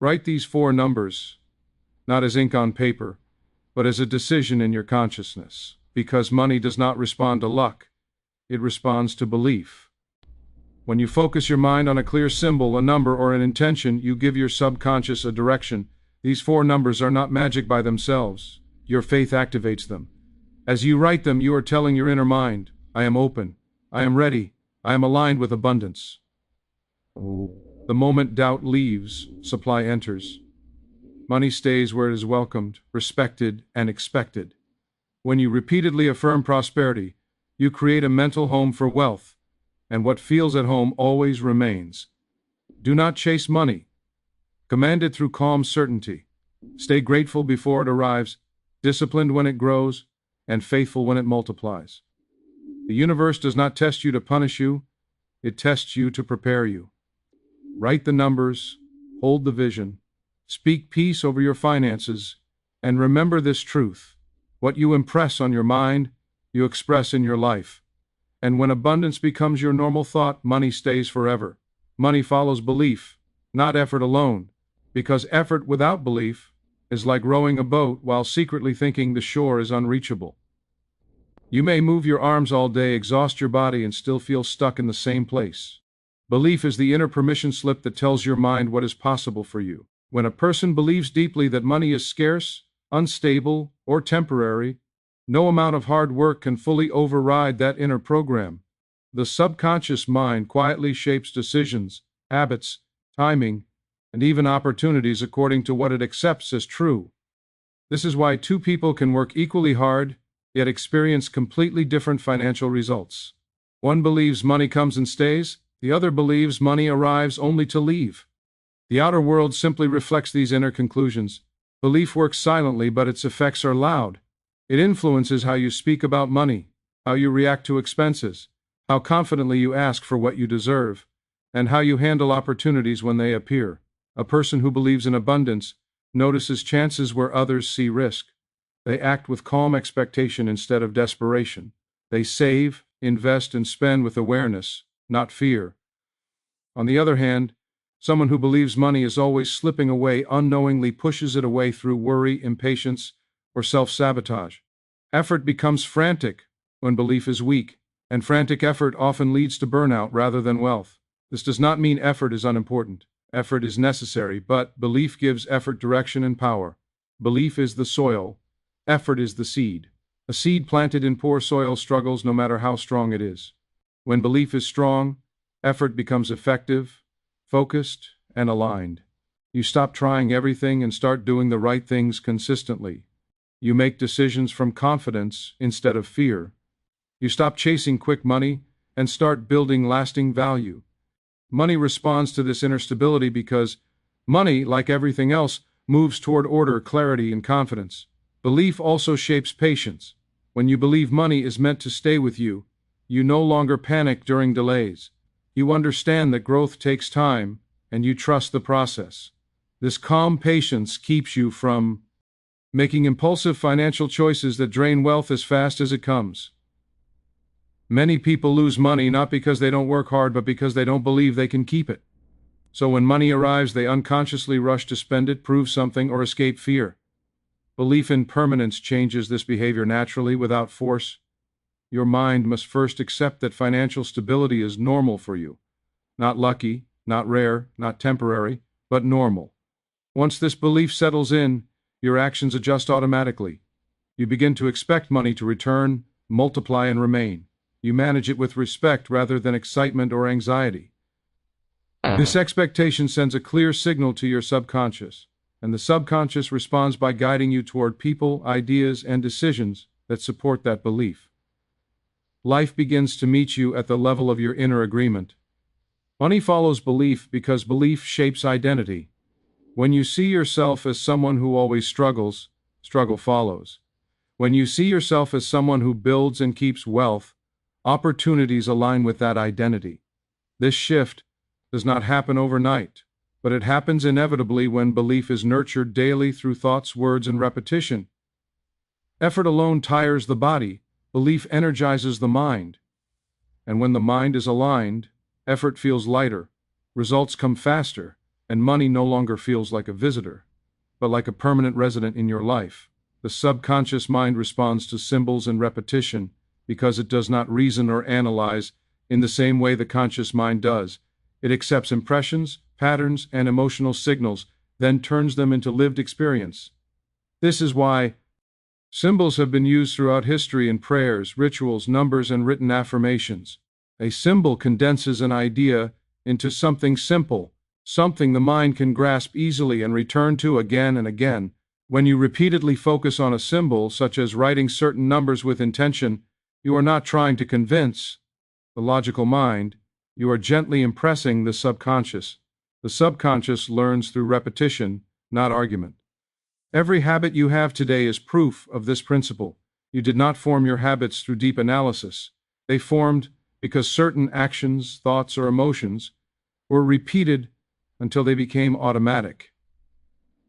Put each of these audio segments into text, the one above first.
Write these 4 numbers, not as ink on paper, but as a decision in your consciousness, because money does not respond to luck, it responds to belief. When you focus your mind on a clear symbol, a number, or an intention, you give your subconscious a direction. These 4 numbers are not magic by themselves. Your faith activates them. As you write them, you are telling your inner mind, I am open, I am ready, I am aligned with abundance. The moment doubt leaves, supply enters. Money stays where it is welcomed, respected, and expected. When you repeatedly affirm prosperity, you create a mental home for wealth, and what feels at home always remains. Do not chase money. Command it through calm certainty. Stay grateful before it arrives, disciplined when it grows, and faithful when it multiplies. The universe does not test you to punish you, it tests you to prepare you. Write the numbers, hold the vision, speak peace over your finances, and remember this truth: what you impress on your mind, you express in your life. And when abundance becomes your normal thought, money stays forever. Money follows belief, not effort alone, because effort without belief is like rowing a boat while secretly thinking the shore is unreachable. You may move your arms all day, exhaust your body, and still feel stuck in the same place. Belief is the inner permission slip that tells your mind what is possible for you. When a person believes deeply that money is scarce, unstable, or temporary, no amount of hard work can fully override that inner program. The subconscious mind quietly shapes decisions, habits, timing, and even opportunities according to what it accepts as true. This is why 2 people can work equally hard, yet experience completely different financial results. One believes money comes and stays, the other believes money arrives only to leave. The outer world simply reflects these inner conclusions. Belief works silently, but its effects are loud. It influences how you speak about money, how you react to expenses, how confidently you ask for what you deserve, and how you handle opportunities when they appear. A person who believes in abundance notices chances where others see risk. They act with calm expectation instead of desperation. They save, invest, and spend with awareness, not fear. On the other hand, someone who believes money is always slipping away unknowingly pushes it away through worry, impatience, or self-sabotage. Effort becomes frantic when belief is weak, and frantic effort often leads to burnout rather than wealth. This does not mean effort is unimportant. Effort is necessary, but belief gives effort direction and power. Belief is the soil, effort is the seed. A seed planted in poor soil struggles no matter how strong it is. When belief is strong, effort becomes effective, focused, and aligned. You stop trying everything and start doing the right things consistently. You make decisions from confidence instead of fear. You stop chasing quick money and start building lasting value. Money responds to this inner stability because money, like everything else, moves toward order, clarity, and confidence. Belief also shapes patience. When you believe money is meant to stay with you, you no longer panic during delays. You understand that growth takes time, and you trust the process. This calm patience keeps you from making impulsive financial choices that drain wealth as fast as it comes. Many people lose money not because they don't work hard, but because they don't believe they can keep it. So when money arrives, they unconsciously rush to spend it, prove something, or escape fear. Belief in permanence changes this behavior naturally, without force. Your mind must first accept that financial stability is normal for you. Not lucky, not rare, not temporary, but normal. Once this belief settles in, your actions adjust automatically. You begin to expect money to return, multiply, and remain. You manage it with respect rather than excitement or anxiety. This expectation sends a clear signal to your subconscious, and the subconscious responds by guiding you toward people, ideas, and decisions that support that belief. Life begins to meet you at the level of your inner agreement. Money follows belief because belief shapes identity. When you see yourself as someone who always struggles, struggle follows. When you see yourself as someone who builds and keeps wealth, opportunities align with that identity. This shift does not happen overnight, but it happens inevitably when belief is nurtured daily through thoughts, words, and repetition. Effort alone tires the body, belief energizes the mind. And when the mind is aligned, effort feels lighter, results come faster, and money no longer feels like a visitor, but like a permanent resident in your life. The subconscious mind responds to symbols and repetition because it does not reason or analyze in the same way the conscious mind does. It accepts impressions, patterns, and emotional signals, then turns them into lived experience. This is why symbols have been used throughout history in prayers, rituals, numbers, and written affirmations. A symbol condenses an idea into something simple, something the mind can grasp easily and return to again and again. When you repeatedly focus on a symbol, such as writing certain numbers with intention, you are not trying to convince the logical mind, you are gently impressing the subconscious. The subconscious learns through repetition, not argument. Every habit you have today is proof of this principle. You did not form your habits through deep analysis. They formed because certain actions, thoughts, or emotions were repeated until they became automatic.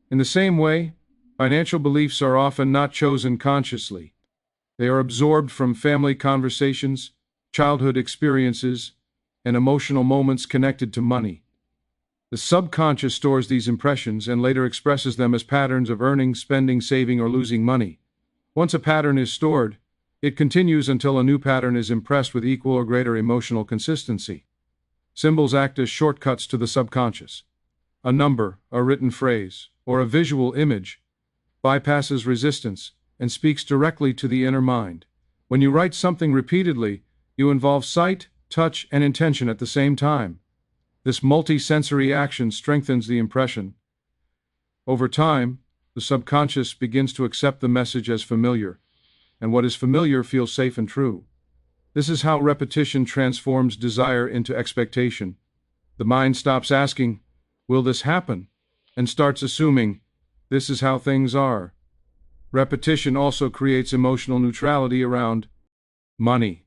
In the same way, financial beliefs are often not chosen consciously. They are absorbed from family conversations, childhood experiences, and emotional moments connected to money. The subconscious stores these impressions and later expresses them as patterns of earning, spending, saving, or losing money. Once a pattern is stored, it continues until a new pattern is impressed with equal or greater emotional consistency. Symbols act as shortcuts to the subconscious. A number, a written phrase, or a visual image bypasses resistance and speaks directly to the inner mind. When you write something repeatedly, you involve sight, touch, and intention at the same time. This multi-sensory action strengthens the impression. Over time, the subconscious begins to accept the message as familiar, and what is familiar feels safe and true. This is how repetition transforms desire into expectation. The mind stops asking, "Will this happen?" and starts assuming, "This is how things are." Repetition also creates emotional neutrality around money.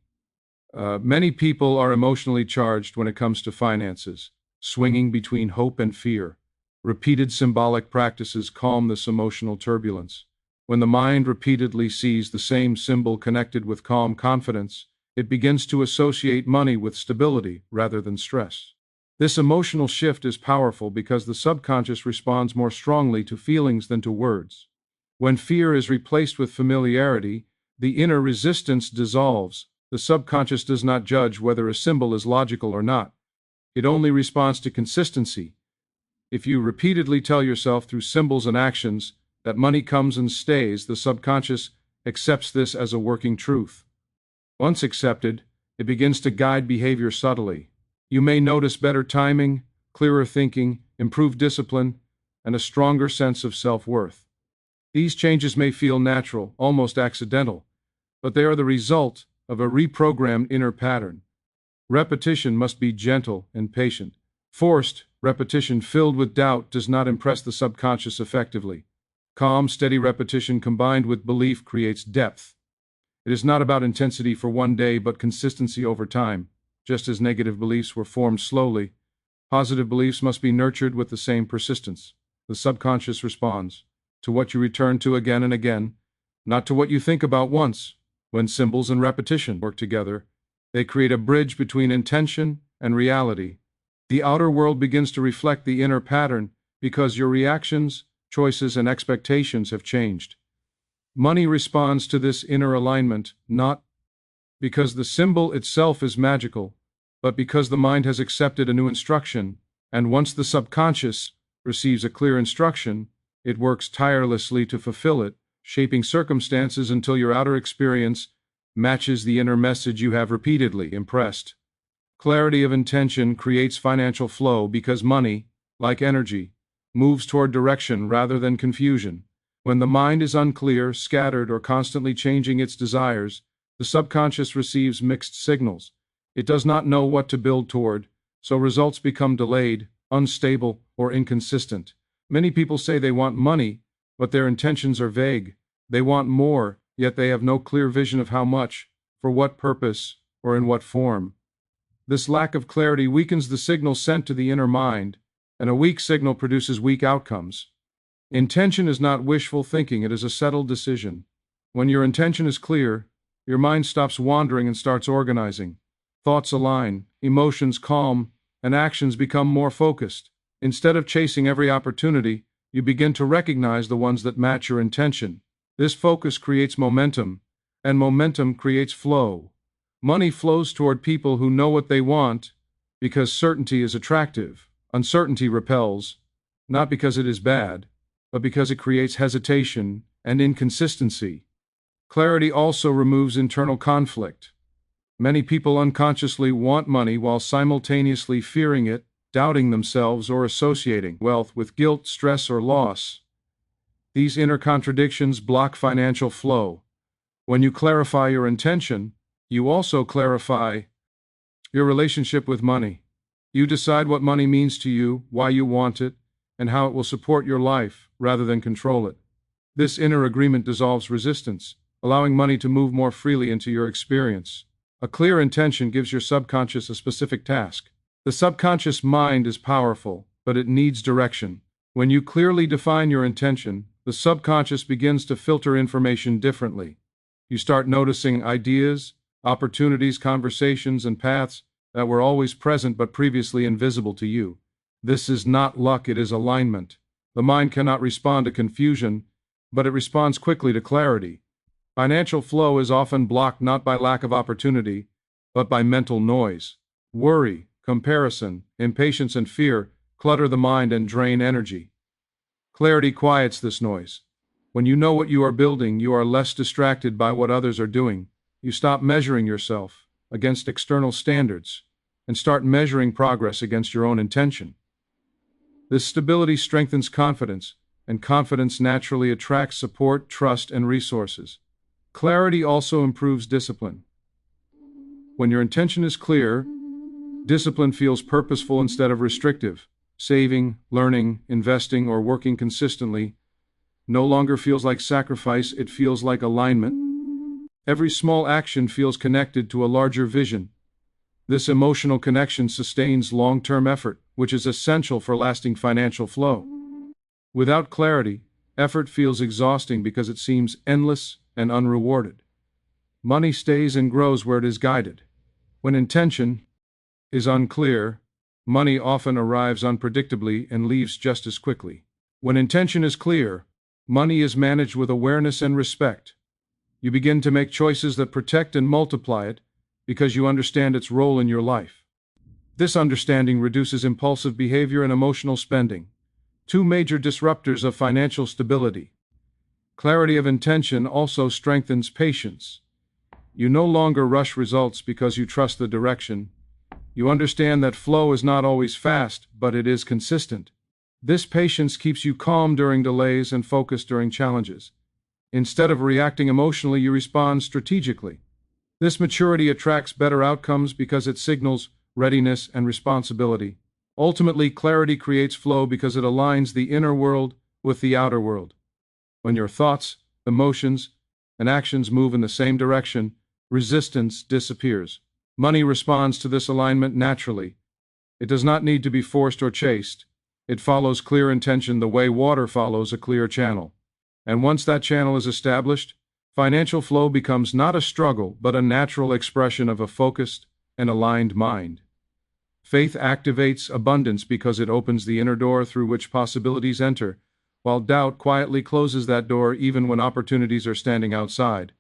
Many people are emotionally charged when it comes to finances, swinging between hope and fear. Repeated symbolic practices calm this emotional turbulence. When the mind repeatedly sees the same symbol connected with calm confidence, it begins to associate money with stability rather than stress. This emotional shift is powerful because the subconscious responds more strongly to feelings than to words. When fear is replaced with familiarity, the inner resistance dissolves. The subconscious does not judge whether a symbol is logical or not. It only responds to consistency. If you repeatedly tell yourself through symbols and actions that money comes and stays, the subconscious accepts this as a working truth. Once accepted, it begins to guide behavior subtly. You may notice better timing, clearer thinking, improved discipline, and a stronger sense of self-worth. These changes may feel natural, almost accidental, but they are the result of a reprogrammed inner pattern. Repetition must be gentle and patient. Forced repetition filled with doubt does not impress the subconscious effectively. Calm, steady repetition combined with belief creates depth. It is not about intensity for one day, but consistency over time. Just as negative beliefs were formed slowly, positive beliefs must be nurtured with the same persistence. The subconscious responds to what you return to again and again, not to what you think about once. When symbols and repetition work together, they create a bridge between intention and reality. The outer world begins to reflect the inner pattern because your reactions, choices, and expectations have changed. Money responds to this inner alignment, not because the symbol itself is magical, but because the mind has accepted a new instruction, and once the subconscious receives a clear instruction, it works tirelessly to fulfill it, shaping circumstances until your outer experience matches the inner message you have repeatedly impressed. Clarity of intention creates financial flow because money, like energy, moves toward direction rather than confusion. When the mind is unclear, scattered, or constantly changing its desires, the subconscious receives mixed signals. It does not know what to build toward, so results become delayed, unstable, or inconsistent. Many people say they want money, but their intentions are vague. They want more, yet they have no clear vision of how much, for what purpose, or in what form. This lack of clarity weakens the signal sent to the inner mind, and a weak signal produces weak outcomes. Intention is not wishful thinking, it is a settled decision. When your intention is clear, your mind stops wandering and starts organizing. Thoughts align, emotions calm, and actions become more focused. Instead of chasing every opportunity, you begin to recognize the ones that match your intention. This focus creates momentum, and momentum creates flow. Money flows toward people who know what they want, because certainty is attractive. Uncertainty repels, not because it is bad, but because it creates hesitation and inconsistency. Clarity also removes internal conflict. Many people unconsciously want money while simultaneously fearing it, doubting themselves, or associating wealth with guilt, stress, or loss. These inner contradictions block financial flow. When you clarify your intention, you also clarify your relationship with money. You decide what money means to you, why you want it, and how it will support your life, rather than control it. This inner agreement dissolves resistance, allowing money to move more freely into your experience. A clear intention gives your subconscious a specific task. The subconscious mind is powerful, but it needs direction. When you clearly define your intention, the subconscious begins to filter information differently. You start noticing ideas, opportunities, conversations, and paths that were always present but previously invisible to you. This is not luck, it is alignment. The mind cannot respond to confusion, but it responds quickly to clarity. Financial flow is often blocked not by lack of opportunity, but by mental noise. Worry, comparison, impatience, and fear clutter the mind and drain energy. Clarity quiets this noise. When you know what you are building, you are less distracted by what others are doing. You stop measuring yourself against external standards and start measuring progress against your own intention. This stability strengthens confidence, and confidence naturally attracts support, trust, and resources. Clarity also improves discipline. When your intention is clear, discipline feels purposeful instead of restrictive. Saving, learning, investing, or working consistently no longer feels like sacrifice, it feels like alignment. Every small action feels connected to a larger vision. This emotional connection sustains long-term effort, which is essential for lasting financial flow. Without clarity, effort feels exhausting because it seems endless and unrewarded. Money stays and grows where it is guided. When intention is unclear, money often arrives unpredictably and leaves just as quickly. When intention is clear, money is managed with awareness and respect. You begin to make choices that protect and multiply it because you understand its role in your life. This understanding reduces impulsive behavior and emotional spending, two major disruptors of financial stability. Clarity of intention also strengthens patience. You no longer rush results because you trust the direction. You understand that flow is not always fast, but it is consistent. This patience keeps you calm during delays and focused during challenges. Instead of reacting emotionally, you respond strategically. This maturity attracts better outcomes because it signals readiness and responsibility. Ultimately, clarity creates flow because it aligns the inner world with the outer world. When your thoughts, emotions, and actions move in the same direction, resistance disappears. Money responds to this alignment naturally. It does not need to be forced or chased. It follows clear intention the way water follows a clear channel. And once that channel is established, financial flow becomes not a struggle, but a natural expression of a focused and aligned mind. Faith activates abundance because it opens the inner door through which possibilities enter, while doubt quietly closes that door even when opportunities are standing outside.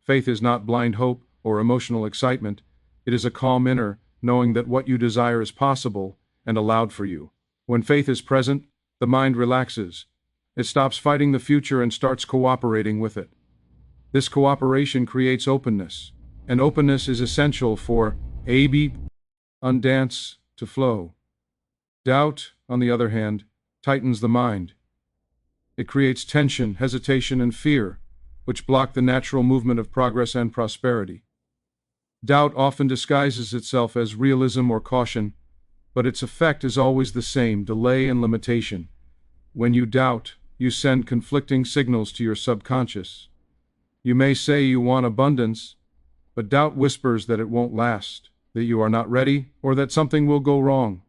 Faith is not blind hope or emotional excitement. It is a calm inner knowing that what you desire is possible and allowed for you. When faith is present, the mind relaxes. It stops fighting the future and starts cooperating with it. This cooperation creates openness, and openness is essential for undance to flow. Doubt, on the other hand, tightens the mind. It creates tension, hesitation, and fear, which block the natural movement of progress and prosperity. Doubt often disguises itself as realism or caution, but its effect is always the same: delay and limitation. When you doubt, you send conflicting signals to your subconscious. You may say you want abundance, but doubt whispers that it won't last, that you are not ready, or that something will go wrong.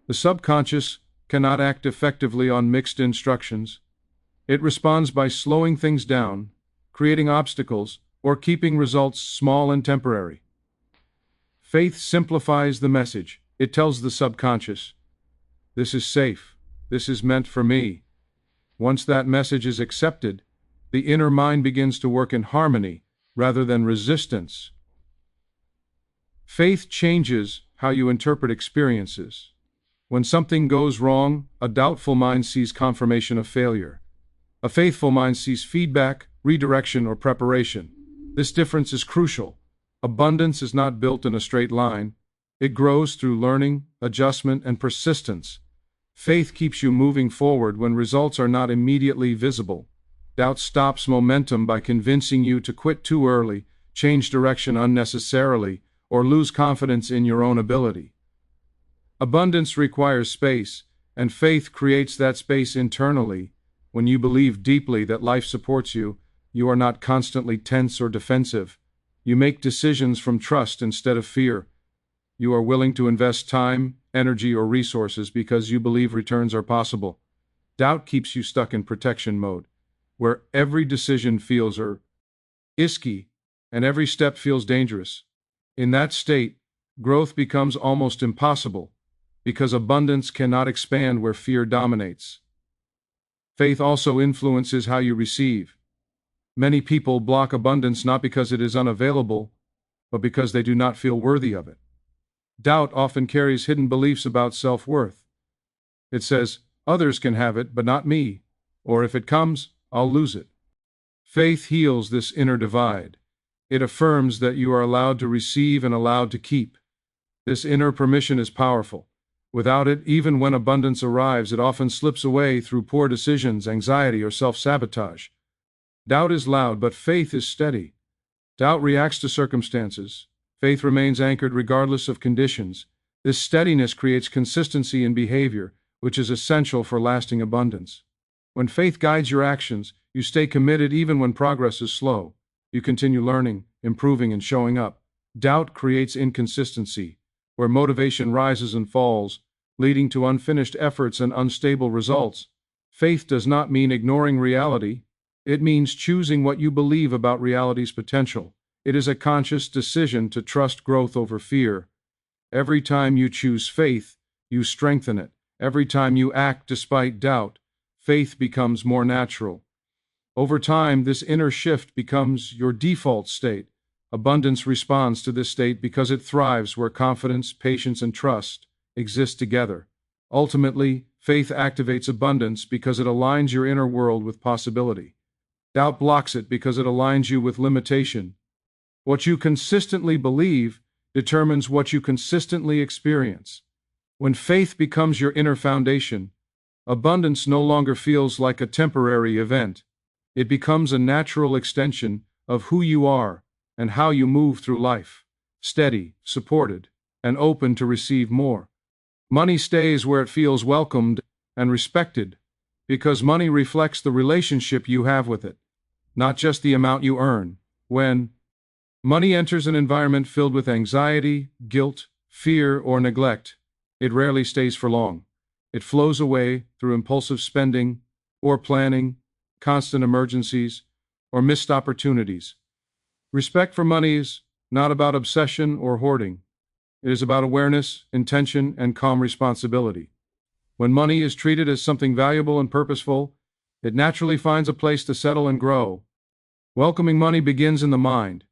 The subconscious cannot act effectively on mixed instructions. It responds by slowing things down, creating obstacles, or keeping results small and temporary. Faith simplifies the message. It tells the subconscious, This is safe. This is meant for me. Once that message is accepted, the inner mind begins to work in harmony rather than resistance. Faith changes how you interpret experiences. When something goes wrong, a doubtful mind sees confirmation of failure. A faithful mind sees feedback, redirection, or preparation. This difference is crucial. Abundance is not built in a straight line. It grows through learning, adjustment, and persistence. Faith keeps you moving forward when results are not immediately visible. Doubt stops momentum by convincing you to quit too early, change direction unnecessarily, or lose confidence in your own ability. Abundance requires space, and faith creates that space internally. When you believe deeply that life supports you, you are not constantly tense or defensive. You make decisions from trust instead of fear. You are willing to invest time, energy, or resources because you believe returns are possible. Doubt keeps you stuck in protection mode, where every decision feels risky and every step feels dangerous. In that state, growth becomes almost impossible, because abundance cannot expand where fear dominates. Faith also influences how you receive. Many people block abundance not because it is unavailable, but because they do not feel worthy of it. Doubt often carries hidden beliefs about self-worth. It says, others can have it, but not me, or if it comes, I'll lose it. Faith heals this inner divide. It affirms that you are allowed to receive and allowed to keep. This inner permission is powerful. Without it, even when abundance arrives, it often slips away through poor decisions, anxiety, or self-sabotage. Doubt is loud, but faith is steady. Doubt reacts to circumstances. Faith remains anchored regardless of conditions. This steadiness creates consistency in behavior, which is essential for lasting abundance. When faith guides your actions, you stay committed even when progress is slow. You continue learning, improving, and showing up. Doubt creates inconsistency, where motivation rises and falls, leading to unfinished efforts and unstable results. Faith does not mean ignoring reality. It means choosing what you believe about reality's potential. It is a conscious decision to trust growth over fear. Every time you choose faith, you strengthen it. Every time you act despite doubt, faith becomes more natural. Over time, this inner shift becomes your default state. Abundance responds to this state because it thrives where confidence, patience, and trust exist together. Ultimately, faith activates abundance because it aligns your inner world with possibility. Doubt blocks it because it aligns you with limitation. What you consistently believe determines what you consistently experience. When faith becomes your inner foundation, abundance no longer feels like a temporary event. It becomes a natural extension of who you are and how you move through life, steady, supported, and open to receive more. Money stays where it feels welcomed and respected, because money reflects the relationship you have with it, not just the amount you earn. When money enters an environment filled with anxiety, guilt, fear, or neglect, it rarely stays for long. It flows away through impulsive spending, poor planning, constant emergencies, or missed opportunities. Respect for money is not about obsession or hoarding. It is about awareness, intention, and calm responsibility. When money is treated as something valuable and purposeful, it naturally finds a place to settle and grow. Welcoming money begins in the mind.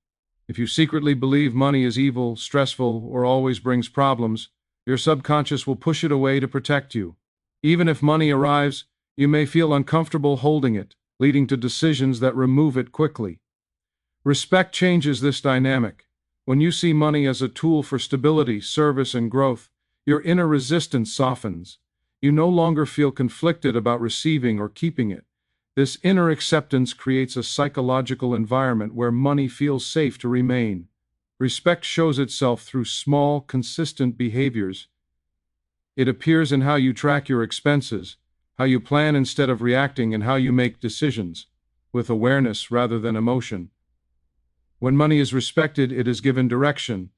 If you secretly believe money is evil, stressful, or always brings problems, your subconscious will push it away to protect you. Even if money arrives, you may feel uncomfortable holding it, leading to decisions that remove it quickly. Respect changes this dynamic. When you see money as a tool for stability, service, and growth, your inner resistance softens. You no longer feel conflicted about receiving or keeping it. This inner acceptance creates a psychological environment where money feels safe to remain. Respect shows itself through small, consistent behaviors. It appears in how you track your expenses, how you plan instead of reacting, and how you make decisions, with awareness rather than emotion. When money is respected, it is given direction.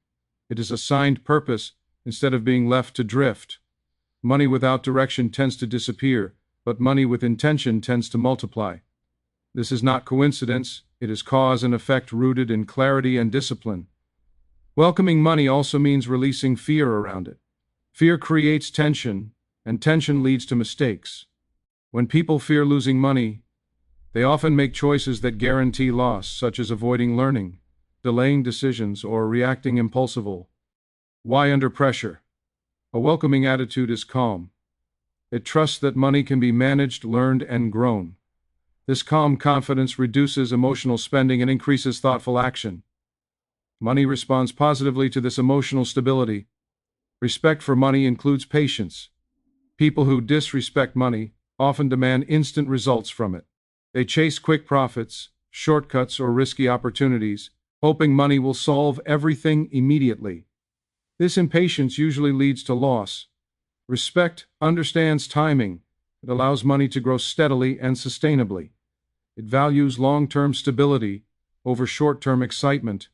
It is assigned purpose instead of being left to drift. Money without direction tends to disappear, but money with intention tends to multiply. This is not coincidence. It is cause and effect rooted in clarity and discipline. Welcoming money also means releasing fear around it. Fear creates tension, and tension leads to mistakes. When people fear losing money, they often make choices that guarantee loss, such as avoiding learning, delaying decisions, or reacting impulsively. Why under pressure? A welcoming attitude is calm. It trusts that money can be managed, learned, and grown. This calm confidence reduces emotional spending and increases thoughtful action. Money responds positively to this emotional stability. Respect for money includes patience. People who disrespect money often demand instant results from it. They chase quick profits, shortcuts, or risky opportunities, hoping money will solve everything immediately. This impatience usually leads to loss. Respect understands timing. It allows money to grow steadily and sustainably. It values long-term stability over short-term excitement.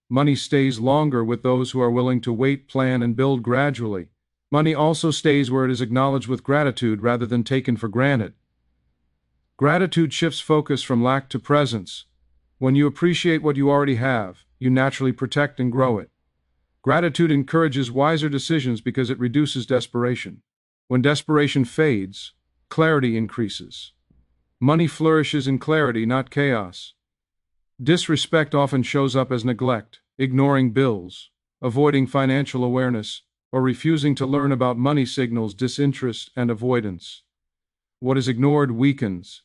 Money stays longer with those who are willing to wait, plan, and build gradually. Money also stays where it is acknowledged with gratitude rather than taken for granted. Gratitude shifts focus from lack to presence. When you appreciate what you already have, you naturally protect and grow it. Gratitude encourages wiser decisions because it reduces desperation. When desperation fades, clarity increases. Money flourishes in clarity, not chaos. Disrespect often shows up as neglect, ignoring bills, avoiding financial awareness, or refusing to learn about money signals disinterest and avoidance. What is ignored weakens.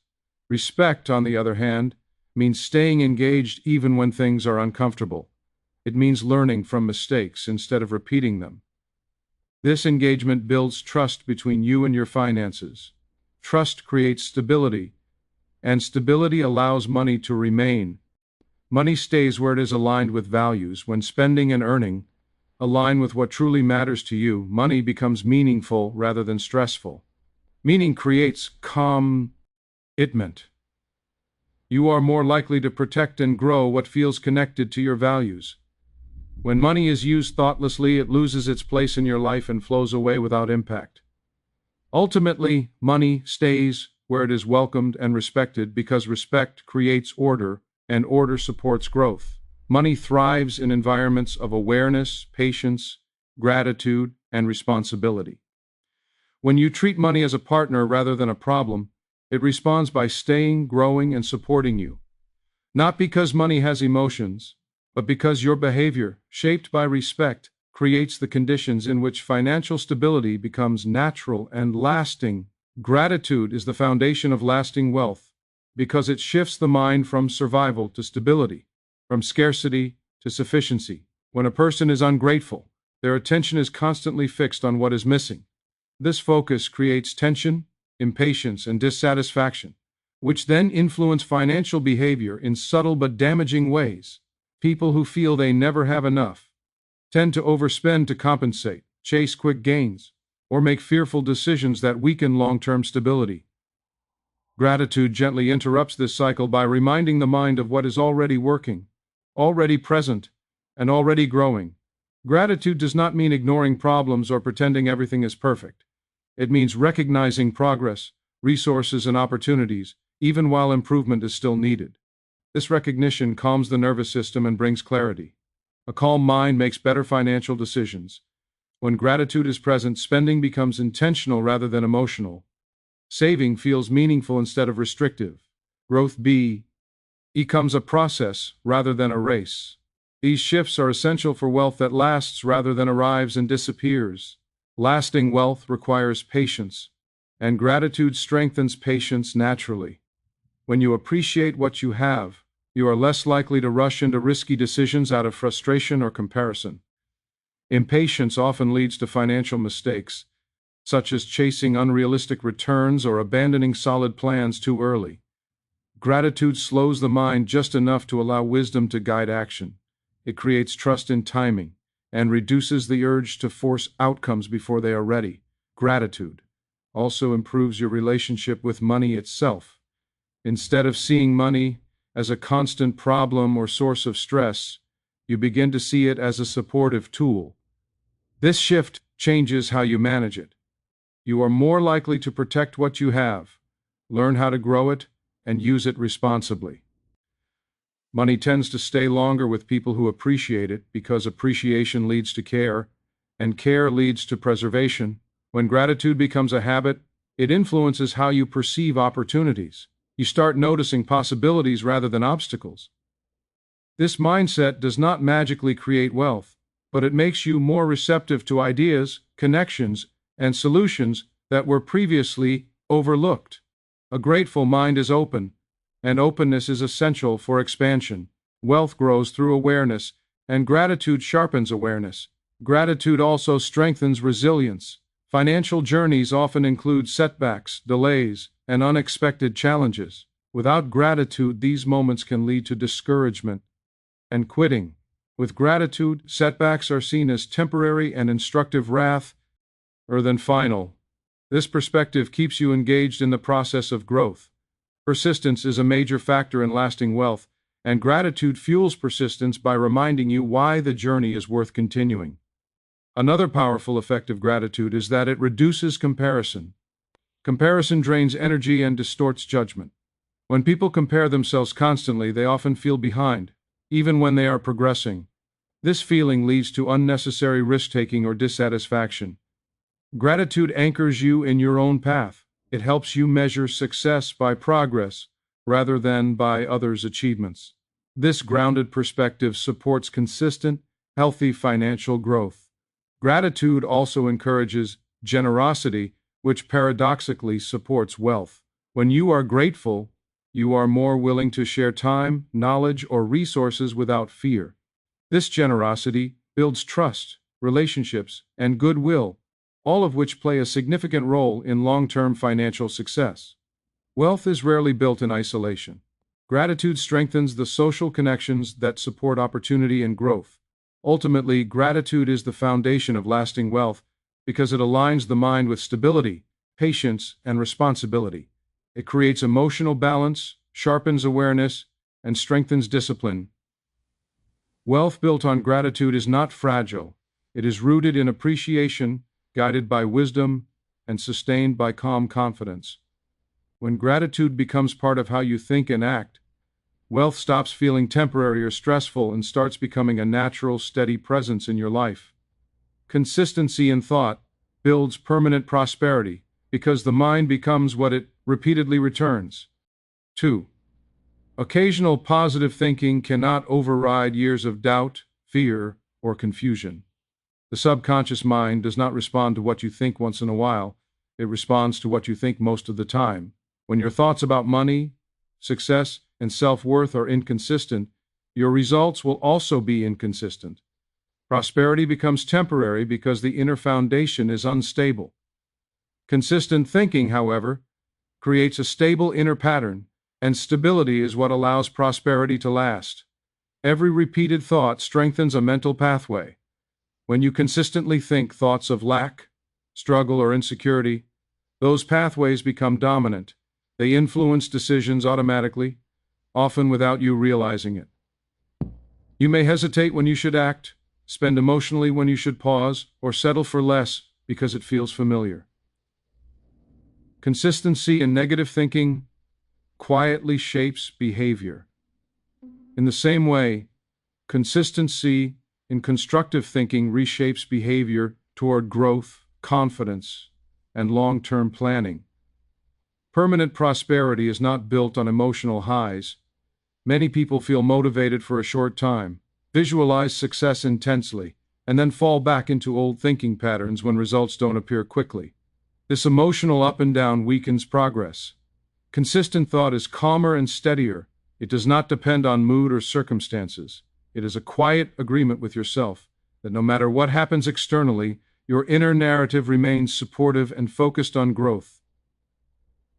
Respect, on the other hand, means staying engaged even when things are uncomfortable. It means learning from mistakes instead of repeating them. This engagement builds trust between you and your finances. Trust creates stability, and stability allows money to remain. Money stays where it is aligned with values. When spending and earning align with what truly matters to you, money becomes meaningful rather than stressful. Meaning creates commitment. You are more likely to protect and grow what feels connected to your values. When money is used thoughtlessly, it loses its place in your life and flows away without impact. Ultimately, money stays where it is welcomed and respected because respect creates order, and order supports growth. Money thrives in environments of awareness, patience, gratitude, and responsibility. When you treat money as a partner rather than a problem, it responds by staying, growing, and supporting you. Not because money has emotions, but because your behavior, shaped by respect, creates the conditions in which financial stability becomes natural and lasting. Gratitude is the foundation of lasting wealth, because it shifts the mind from survival to stability, from scarcity to sufficiency. When a person is ungrateful, their attention is constantly fixed on what is missing. This focus creates tension, impatience, and dissatisfaction, which then influence financial behavior in subtle but damaging ways. People who feel they never have enough tend to overspend to compensate, chase quick gains, or make fearful decisions that weaken long-term stability. Gratitude gently interrupts this cycle by reminding the mind of what is already working, already present, and already growing. Gratitude does not mean ignoring problems or pretending everything is perfect. It means recognizing progress, resources, and opportunities, even while improvement is still needed. This recognition calms the nervous system and brings clarity. A calm mind makes better financial decisions. When gratitude is present, spending becomes intentional rather than emotional. Saving feels meaningful instead of restrictive. Growth becomes a process rather than a race. These shifts are essential for wealth that lasts rather than arrives and disappears. Lasting wealth requires patience, and gratitude strengthens patience naturally. When you appreciate what you have, you are less likely to rush into risky decisions out of frustration or comparison. Impatience often leads to financial mistakes, such as chasing unrealistic returns or abandoning solid plans too early. Gratitude slows the mind just enough to allow wisdom to guide action. It creates trust in timing and reduces the urge to force outcomes before they are ready. Gratitude also improves your relationship with money itself. Instead of seeing money as a constant problem or source of stress, you begin to see it as a supportive tool. This shift changes how you manage it. You are more likely to protect what you have, learn how to grow it, and use it responsibly. Money tends to stay longer with people who appreciate it because appreciation leads to care, and care leads to preservation. When gratitude becomes a habit, it influences how you perceive opportunities. You start noticing possibilities rather than obstacles. This mindset does not magically create wealth, but it makes you more receptive to ideas, connections, and solutions that were previously overlooked. A grateful mind is open, and openness is essential for expansion. Wealth grows through awareness, and gratitude sharpens awareness. Gratitude also strengthens resilience. Financial journeys often include setbacks, delays, and unexpected challenges. Without gratitude, these moments can lead to discouragement and quitting. With gratitude, setbacks are seen as temporary and instructive rather than final. This perspective keeps you engaged in the process of growth. Persistence is a major factor in lasting wealth, and gratitude fuels persistence by reminding you why the journey is worth continuing. Another powerful effect of gratitude is that it reduces comparison. Comparison drains energy and distorts judgment. When people compare themselves constantly, they often feel behind, even when they are progressing. This feeling leads to unnecessary risk-taking or dissatisfaction. Gratitude anchors you in your own path. It helps you measure success by progress rather than by others' achievements. This grounded perspective supports consistent, healthy financial growth. Gratitude also encourages generosity, which paradoxically supports wealth. When you are grateful, you are more willing to share time, knowledge, or resources without fear. This generosity builds trust, relationships, and goodwill, all of which play a significant role in long-term financial success. Wealth is rarely built in isolation. Gratitude strengthens the social connections that support opportunity and growth. Ultimately, gratitude is the foundation of lasting wealth because it aligns the mind with stability, patience, and responsibility. It creates emotional balance, sharpens awareness, and strengthens discipline. Wealth built on gratitude is not fragile. It is rooted in appreciation, guided by wisdom, and sustained by calm confidence. When gratitude becomes part of how you think and act, wealth stops feeling temporary or stressful and starts becoming a natural, steady presence in your life. Consistency in thought builds permanent prosperity because the mind becomes what it repeatedly returns. 2. Occasional positive thinking cannot override years of doubt, fear, or confusion. The subconscious mind does not respond to what you think once in a while. It responds to what you think most of the time. When your thoughts about money, success, and self-worth are inconsistent, your results will also be inconsistent. Prosperity becomes temporary because the inner foundation is unstable. Consistent thinking, however, creates a stable inner pattern, and stability is what allows prosperity to last. Every repeated thought strengthens a mental pathway. When you consistently think thoughts of lack, struggle, or insecurity, those pathways become dominant. They influence decisions automatically, often without you realizing it. You may hesitate when you should act, spend emotionally when you should pause, or settle for less because it feels familiar. Consistency in negative thinking quietly shapes behavior. In the same way, consistency in constructive thinking reshapes behavior toward growth, confidence, and long-term planning. Permanent prosperity is not built on emotional highs. Many people feel motivated for a short time, visualize success intensely, and then fall back into old thinking patterns when results don't appear quickly. This emotional up and down weakens progress. Consistent thought is calmer and steadier. It does not depend on mood or circumstances. It is a quiet agreement with yourself that no matter what happens externally, your inner narrative remains supportive and focused on growth.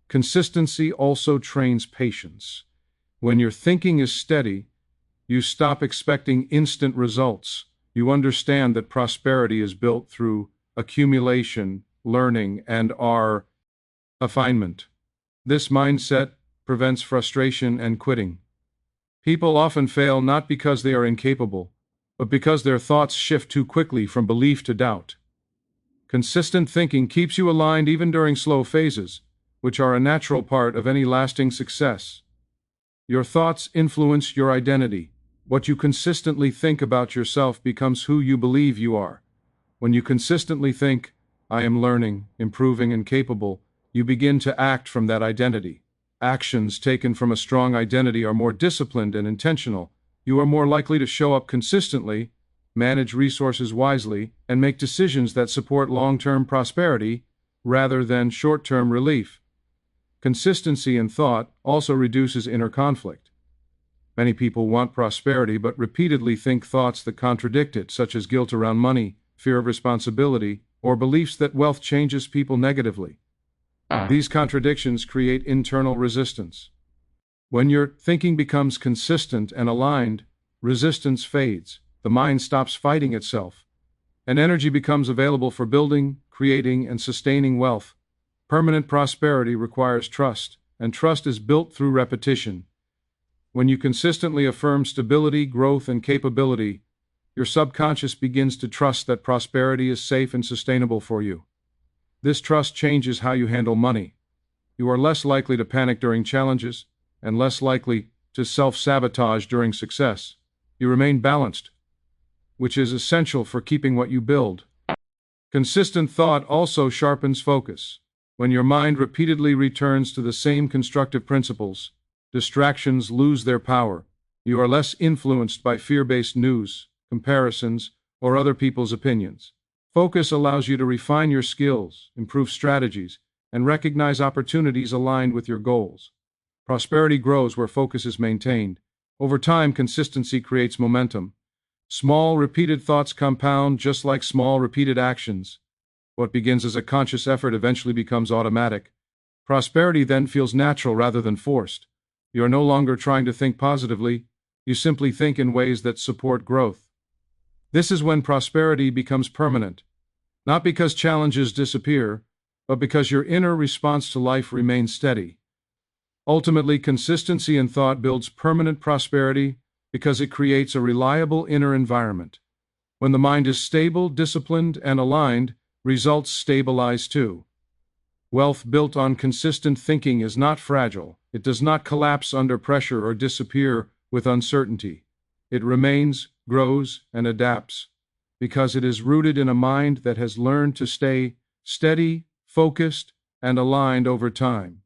Consistency also trains patience. When your thinking is steady, you stop expecting instant results. You understand that prosperity is built through accumulation, learning, and refinement. This mindset prevents frustration and quitting. People often fail not because they are incapable, but because their thoughts shift too quickly from belief to doubt. Consistent thinking keeps you aligned even during slow phases, which are a natural part of any lasting success. Your thoughts influence your identity. What you consistently think about yourself becomes who you believe you are. When you consistently think, I am learning, improving, and capable, you begin to act from that identity. Actions taken from a strong identity are more disciplined and intentional. You are more likely to show up consistently, manage resources wisely, and make decisions that support long-term prosperity rather than short-term relief. Consistency in thought also reduces inner conflict. Many people want prosperity but repeatedly think thoughts that contradict it, such as guilt around money, fear of responsibility, or beliefs that wealth changes people negatively. These contradictions create internal resistance. When your thinking becomes consistent and aligned, resistance fades, the mind stops fighting itself, and energy becomes available for building, creating, and sustaining wealth. Permanent prosperity requires trust, and trust is built through repetition. When you consistently affirm stability, growth, and capability, your subconscious begins to trust that prosperity is safe and sustainable for you. This trust changes how you handle money. You are less likely to panic during challenges and less likely to self-sabotage during success. You remain balanced, which is essential for keeping what you build. Consistent thought also sharpens focus. When your mind repeatedly returns to the same constructive principles, distractions lose their power. You are less influenced by fear-based news, comparisons, or other people's opinions. Focus allows you to refine your skills, improve strategies, and recognize opportunities aligned with your goals. Prosperity grows where focus is maintained. Over time, consistency creates momentum. Small, repeated thoughts compound just like small, repeated actions. What begins as a conscious effort eventually becomes automatic. Prosperity then feels natural rather than forced. You are no longer trying to think positively, you simply think in ways that support growth. This is when prosperity becomes permanent, not because challenges disappear, but because your inner response to life remains steady. Ultimately, consistency in thought builds permanent prosperity because it creates a reliable inner environment. When the mind is stable, disciplined, and aligned, results stabilize too. Wealth built on consistent thinking is not fragile. It does not collapse under pressure or disappear with uncertainty. It remains, grows, and adapts because it is rooted in a mind that has learned to stay steady, focused, and aligned over time.